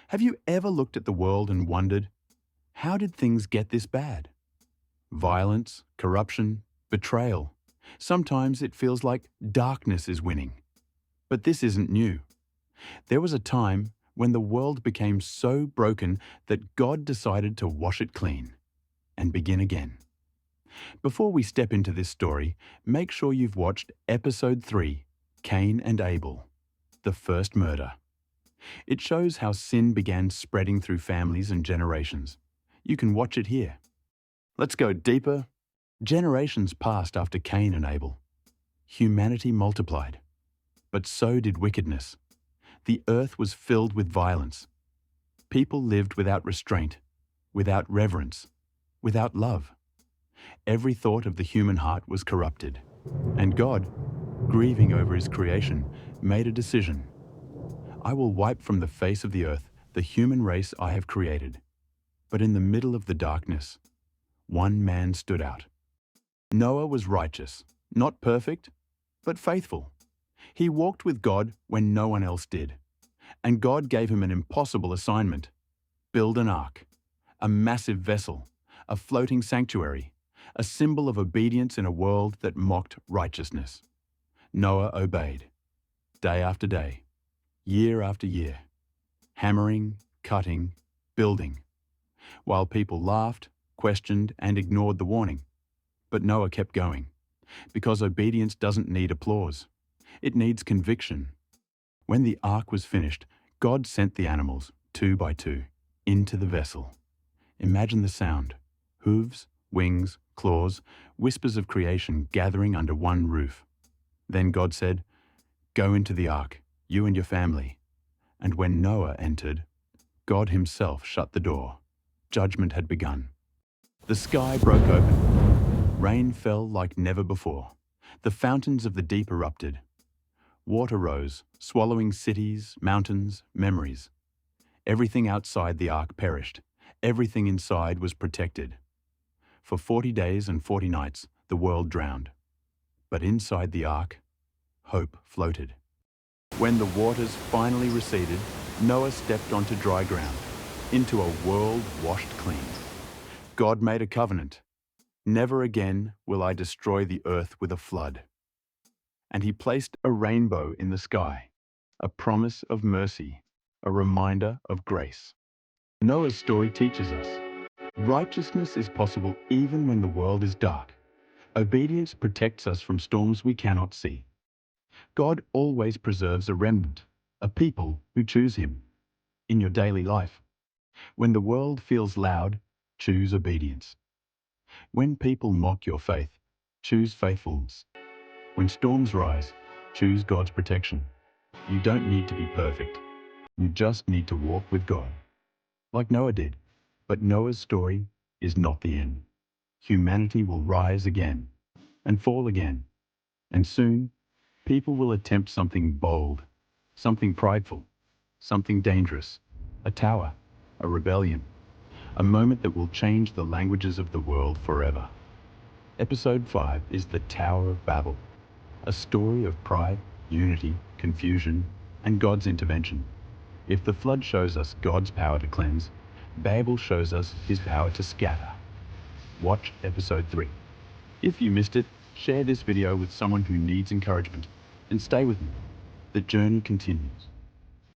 Have you ever looked at the world and wondered, how did things get this bad? Violence, corruption, betrayal. Sometimes it feels like darkness is winning. But this isn't new. There was a time when the world became so broken that God decided to wash it clean and begin again. Before we step into this story, make sure you've watched Episode 3, Cain and Abel, the first murder. It shows how sin began spreading through families and generations. You can watch it here. Let's go deeper. Generations passed after Cain and Abel. Humanity multiplied, but so did wickedness. The earth was filled with violence. People lived without restraint, without reverence, without love. Every thought of the human heart was corrupted. And God, grieving over his creation, made a decision. I will wipe from the face of the earth the human race I have created. But in the middle of the darkness, one man stood out. Noah was righteous, not perfect, but faithful. He walked with God when no one else did. And God gave him an impossible assignment: build an ark, a massive vessel, a floating sanctuary, a symbol of obedience in a world that mocked righteousness. Noah obeyed, day after day, year after year, hammering, cutting, building, while people laughed, questioned, and ignored the warning. But Noah kept going, because obedience doesn't need applause. It needs conviction. When the ark was finished, God sent the animals, 2 by 2, into the vessel. Imagine the sound: hooves, wings, claws, whispers of creation gathering under one roof. Then God said, "Go into the ark, you and your family." And when Noah entered, God himself shut the door. Judgment had begun. The sky broke open. Rain fell like never before. The fountains of the deep erupted. Water rose, swallowing cities, mountains, memories. Everything outside the ark perished. Everything inside was protected. For 40 days and 40 nights, the world drowned. But inside the ark, hope floated. When the waters finally receded, Noah stepped onto dry ground, into a world washed clean. God made a covenant. Never again will I destroy the earth with a flood. And he placed a rainbow in the sky, a promise of mercy, a reminder of grace. Noah's story teaches us righteousness is possible even when the world is dark. Obedience protects us from storms we cannot see. God always preserves a remnant, a people who choose him. In your daily life, when the world feels loud, choose obedience. When people mock your faith, choose faithfulness. When storms rise, choose God's protection. You don't need to be perfect. You just need to walk with God, like Noah did. But Noah's story is not the end. Humanity will rise again and fall again. And soon, people will attempt something bold, something prideful, something dangerous, a tower, a rebellion, a moment that will change the languages of the world forever. Episode 5 is the Tower of Babel, a story of pride, unity, confusion, and God's intervention. If the flood shows us God's power to cleanse, Babel shows us his power to scatter. Watch Episode 3. If you missed it, share this video with someone who needs encouragement, and stay with me. The journey continues.